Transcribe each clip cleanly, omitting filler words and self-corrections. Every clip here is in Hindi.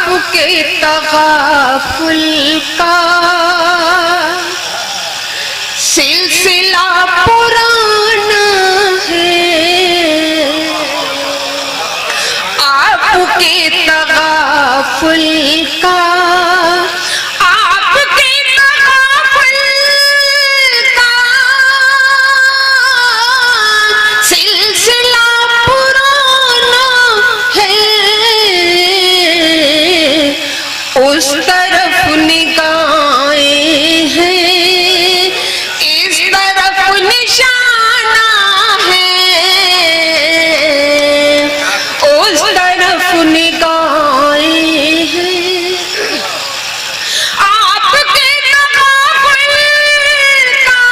आपके तगाफुल का सिलसिला पुराना है, आपके तगाफुल का उस तरफ निगाहें हैं, इस तरफ निशाना है, उस तरफ निगाहें हैं। आपके तगाफुल का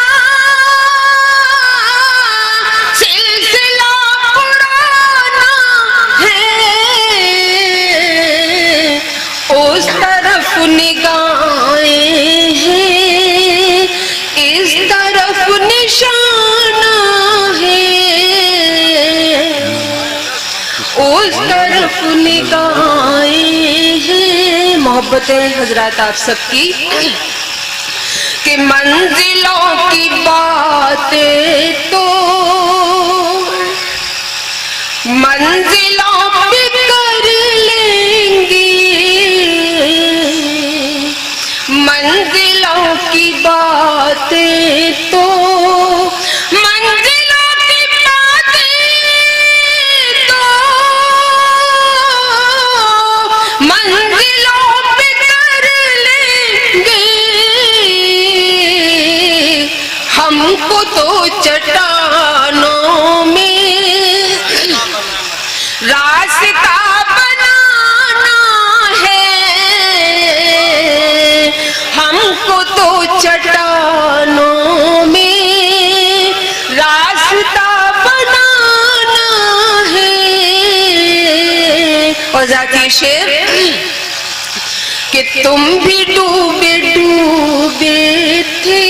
सिलसिला पुराना है, उस तरफ निगाहें हैं, इस तरफ निशाना है, उस तरफ निगाहें हैं। मोहब्बतें हजरात आप सबकी कि मंजिलों की बातें तो मंजिलों पे कर लेंगे, मंजिलों की बातें तो मंजिलों की बातें तो मंजिलों पे कर लेंगे। हमको तो चट्टानों में रास्ता बनाना है, हमको तो चट्टानों में रास्ता बनाना है। और जाती शेर कि तुम भी डूबे डूबे थे,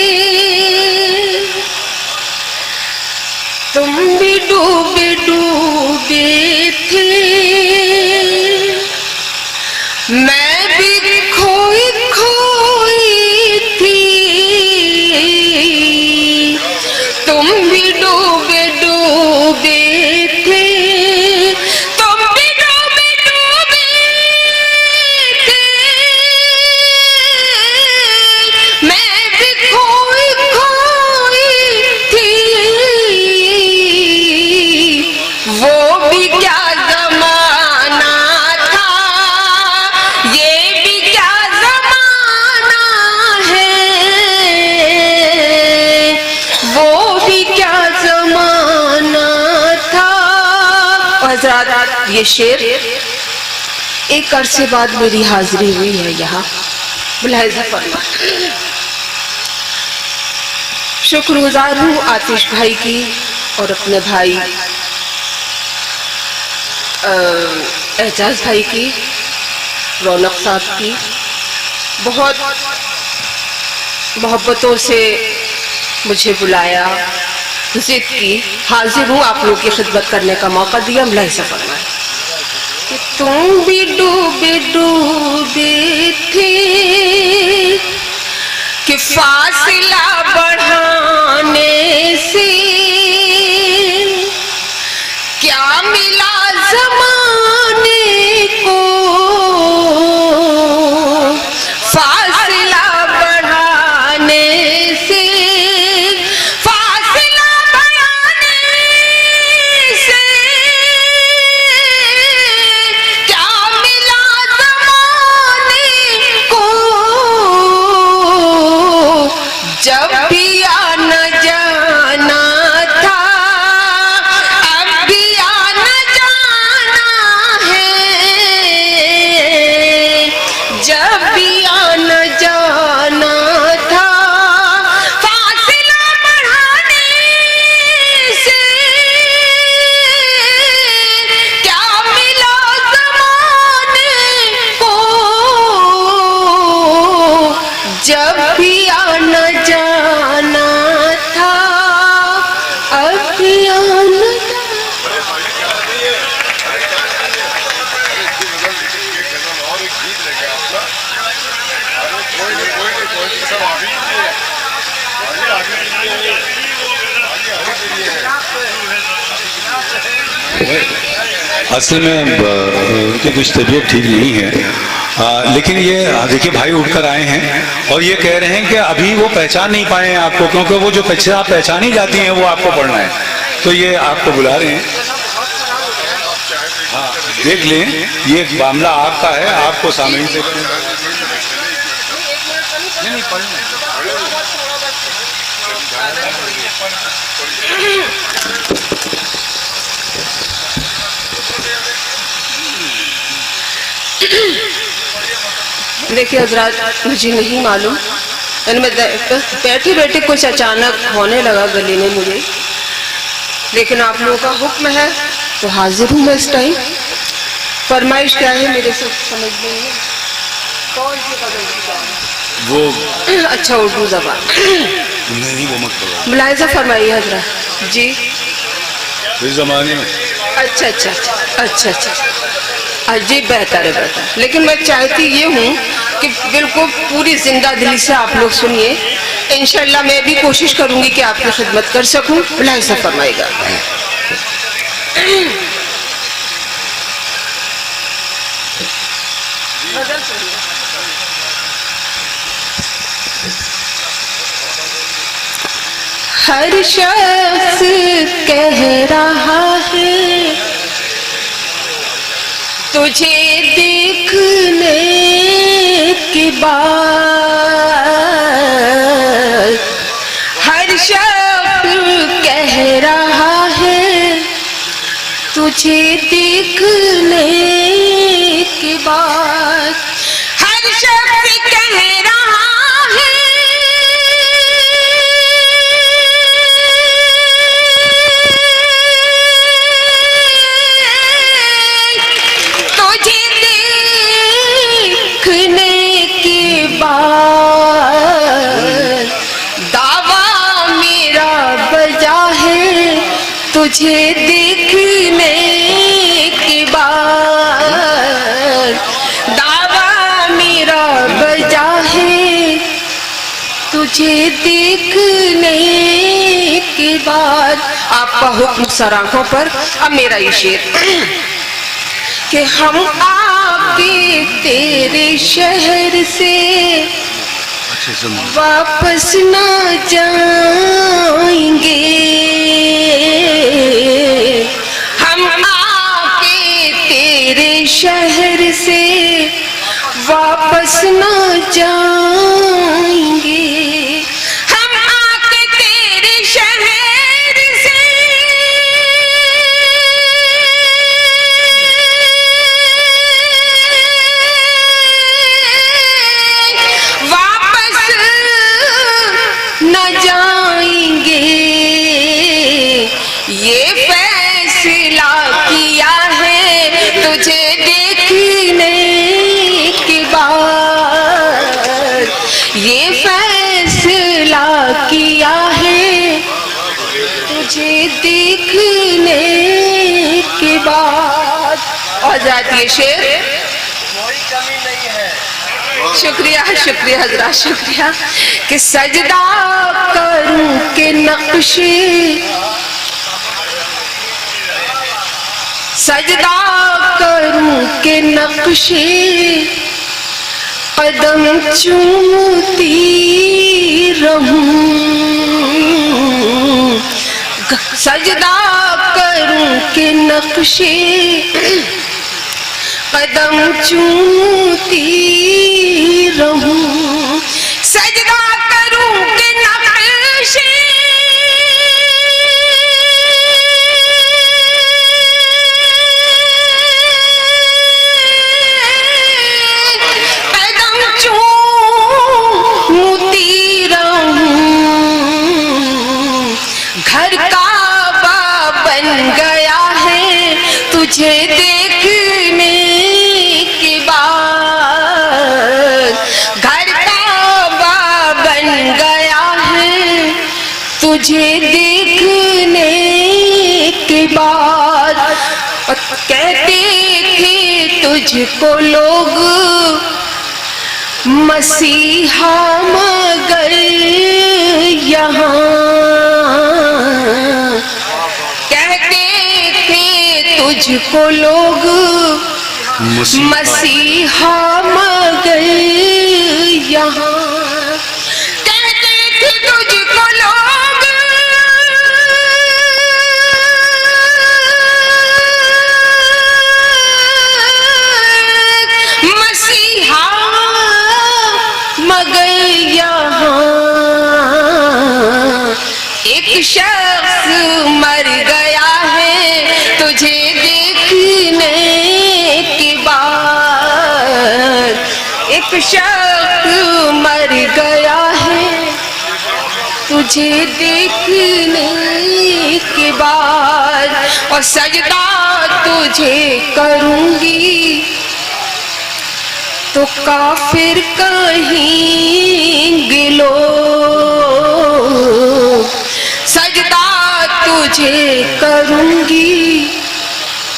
तुम भी डूबे डूबे थे, मैं भी खोई खोई थी, तुम भी डूबे डूबे थे, तुम भी डूबे डूबे थे, मैं भी खोई खोई थी। वो भी क्या जमाना था, ये भी क्या जमाना है, वो भी क्या जमाना था। हज़रात ये शेर एक अरसे बाद मेरी हाजिरी हुई है यहाँ, मुलाहिज़ा फरमा। शुक्रगुजार हूँ आतिश भाई की और अपने भाई एजाज भाई की, रौनक साहब की। बहुत मोहब्बतों से मुझे बुलाया, जिद की, हाजिर हूँ आप लोगों की खिदमत करने का मौका दिया। मुलाहिज़ा फरमाए कि तुम भी डूबे डूबे थे, कि फासिला बढ़ाने से क्या मिला ज़माने को, फासिला बढ़ाने से, फासिला बढ़ाने से क्या मिला ज़माने को। जब भी आना जाना था, अब भी आना जाना है, जब भी आना जाना था, फासिला बढ़ाने से क्या मिला ज़माने को। जब भी आना जाना था, अब भी आना असल में उनकी कुछ तबीयत ठीक नहीं है, लेकिन ये देखिए भाई उठकर आए हैं और ये कह रहे हैं कि अभी वो पहचान नहीं पाए हैं आपको, क्योंकि वो जो पहचानी जाती हैं वो आपको पढ़ना है, तो ये आपको बुला रहे हैं। हाँ देख लें, ये मामला आपका है, आपको सामने से नहीं पढ़ना। देखिए हजरात, मुझे नहीं मालूम, बैठे बैठे कुछ अचानक होने लगा गले में मुझे, लेकिन आप लोगों का हुक्म है तो हाजिर हूँ मैं इस टाइम। फरमाइश क्या है मेरे से समझ नहीं है। कौन सी कदम वो अच्छा उर्दू जबान नहीं वो मत करो, मुलाहिजा फरमाइए हजरात जी। इस जमाने में अच्छा अच्छा अच्छा अच्छा जी, बेहतर है बेहतर। लेकिन मैं चाहती ये हूँ कि बिल्कुल पूरी जिंदा दिली से आप लोग सुनिए। इंशाल्लाह मैं भी कोशिश करूंगी कि आपकी खिदमत कर सकूं। मुलाहिजा फरमाइएगा। हर शख्स कह रहा है तुझे देखने के बाद, हर शख्स कह रहा है तुझे देखने के बाद, हर शख्स कह रहा है तुझे देखने के बाद, दावा मेरा बजा है तुझे देखने के बाद। आपका हुक्म सराखों पर। अब मेरा ये शेर कि हम आके तेरे शहर से वापस ना जाएंगे, हम आके तेरे शहर से वापस ना जाएंगे, हम आके तेरे शहर से वापस न जाएंगे। ये फैसला किया है तुझे देखने के बाद, ये फैसला किया है तुझे देखने के बाद। और जाती है शेर, कोई कमी नहीं है। शुक्रिया शुक्रिया हजरात, शुक्रिया। कि सजदा करूं के नक्शे, सजदा करूं के नक्शे कदम चूमती रहूं, सजदा करूं के नक्शे कदम चूमती रहूं, सजदा करूं के नक्शे तुझे देखने के बाद, घर काबा बन गया है तुझे देखने के बाद। कहते थे तुझको लोग मसीहा, मगर यहाँ तुझको लोग मसीहा मगर यहाँ, कहते थे तुझको लोग मसीहा मगर यहाँ एक शख्स मर गया है तुझे देखने के बाद, एक शख्स मर गया है तुझे देखने के बाद, और सजदा तुझे करूंगी तो काफिर कहेंगे लोग, सजदा तुझे करूंगी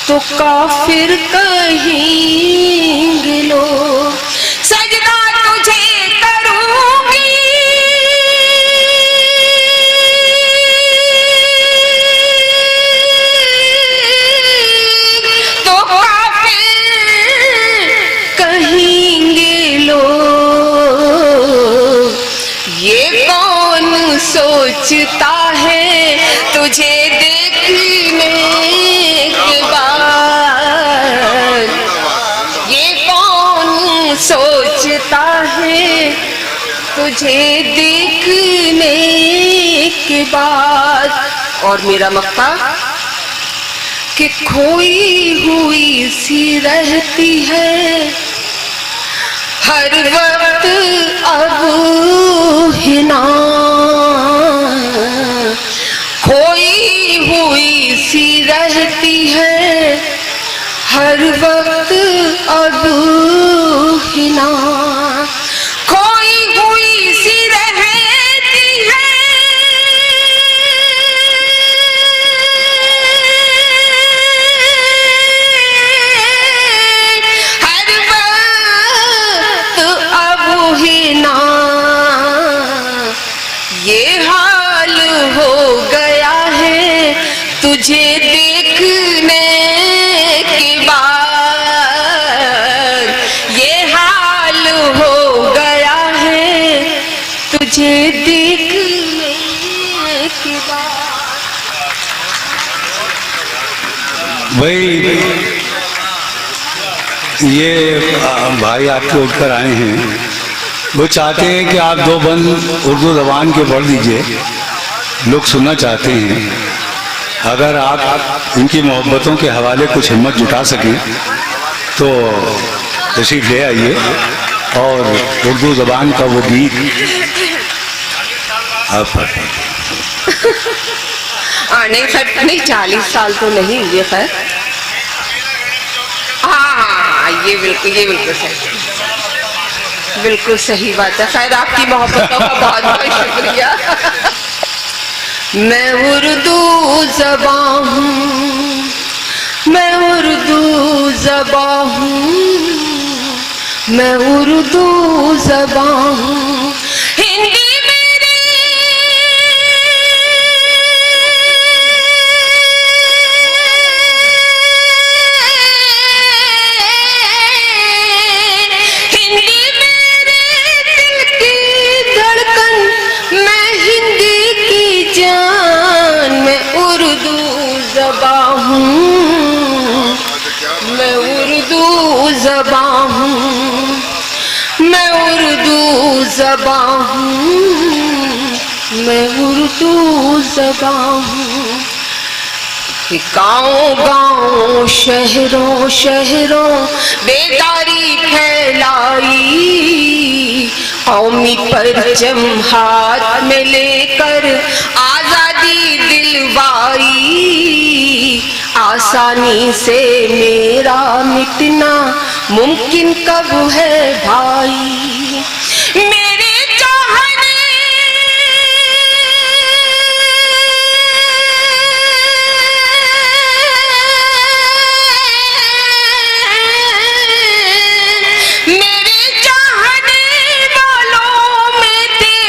तो काफिर कहेंगे लोग, सजदा तुझे करूंगी तो काफिर कहेंगे लोग, ये कौन सोचता है तुझे देखने के बाद, ये कौन सोचता है तुझे देखने के बाद। और मेरा मक्का कि खोई हुई सी रहती है हर वक्त अब हिना, खोई हुई सी रहती है हर वक्त अब हिना, खोई हुई सी रहती है हर वक्त अब हिना, ये हाल हो गया है तुझे देखने के बाद, ये हाल हो गया है तुझे देखने के बाद। भाई ये भाई आपके उठकर आए हैं, वो चाहते हैं कि आप दो बंद उर्दू जबान के पढ़ दीजिए, लोग सुनना चाहते हैं। अगर आप इनकी मोहब्बतों के हवाले कुछ हिम्मत जुटा सकें तो तशरीफ ले आइए और उर्दू जबान का वो गीत आप नहीं खैर नहीं 40 साल तो नहीं हुए खैर, हाँ ये बिल्कुल सही, बिल्कुल सही बात है। खैर आपकी मोहब्बतों का बहुत बहुत शुक्रिया। मैं उर्दू ज़बां हूँ, मैं उर्दू ज़बां हूँ, मैं उर्दू ज़बां हूँ, हिंदी ज़बां हूँ, मैं उर्दू ज़बां हूँ, मैं उर्दू ज़बां हूँ। गाँव-गाँव शहरों शहरों बेदारी फैलाई, कौमी परचम हाथ में लेकर आज़ादी दिलवाई, आसानी से मेरा मिटना मुमकिन कब है भाई, मेरे चाहने मेरे चाहने वालों में थे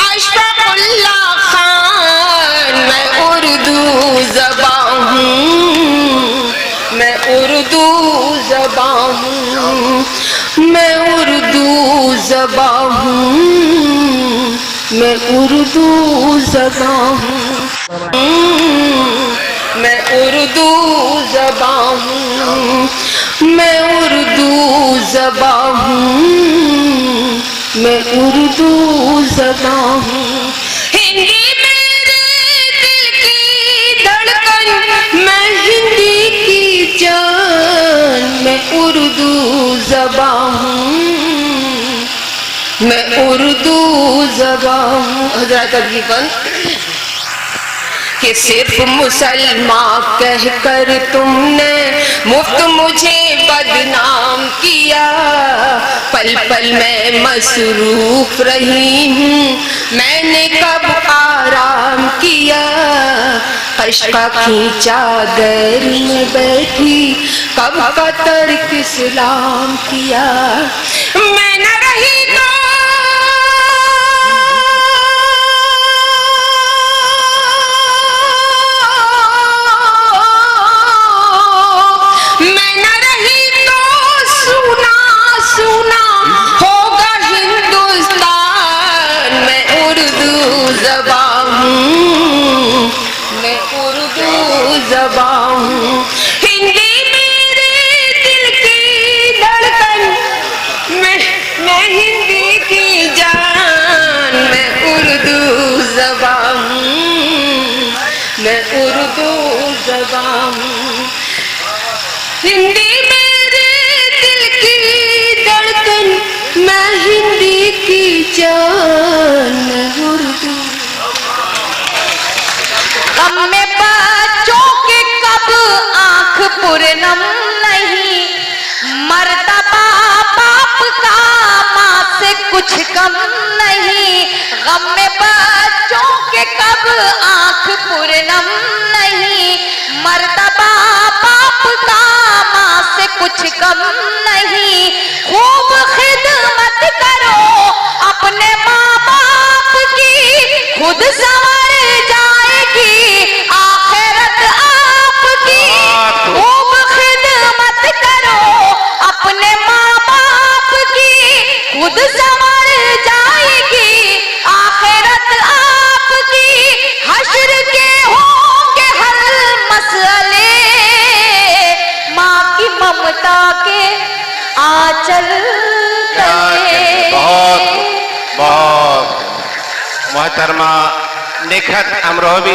अशफाकुल्लाह खान, मैं उर्दू ज़बां हूँ, ज़बां हूँ, मैं उर्दू ज़बां हूँ, मैं उर्दू ज़बां हूँ, मैं उर्दू ज़बां हूँ, मैं उर्दू ज़बां हूँ। हिंदी मेरे दिल की धड़कन, मैं हिंदी की जान, मैं उर्दू ज़बां हूँ, मैं उर्दू ज़बां हूँ। हज़रत अजीबन कि सिर्फ मुसलमान कहकर तुमने मुफ्त मुझे बदनाम किया, पल पल मैं मसरूफ रही हूँ, मैंने कब आराम किया, कश्का की चादर में बैठी कब का तर्क इस्लाम किया। मैं न रही तो ज़बां हूँ। हिंदी मेरे दिल की धड़कन, मैं हिंदी की जान, मैं उर्दू ज़बां हूँ, मैं उर्दू ज़बां हूँ। हिंदी मेरे दिल की धड़कन, मैं हिंदी की जान, मैं उर्दू। में बच्चों के कब आंख पूरनम नहीं, मर्तबा बाप का माँ से कुछ कम नहीं। गम में बच्चों के कब आंख पूरनम नहीं, मर्तबा बाप का माँ से कुछ कम नहीं। खूब खिदमत करो अपने माँ बाप की, खुद संवर जाएगी आखिरत आपकी। खूब खिदमत करो अपने माँ बाप की, खुद संवर जाएगी आखिरत आपकी। हश्र के होंगे हर मसले, माँ की ममता के आंचल तले। बहुत बहुत मोहतरमा निखत अमरोही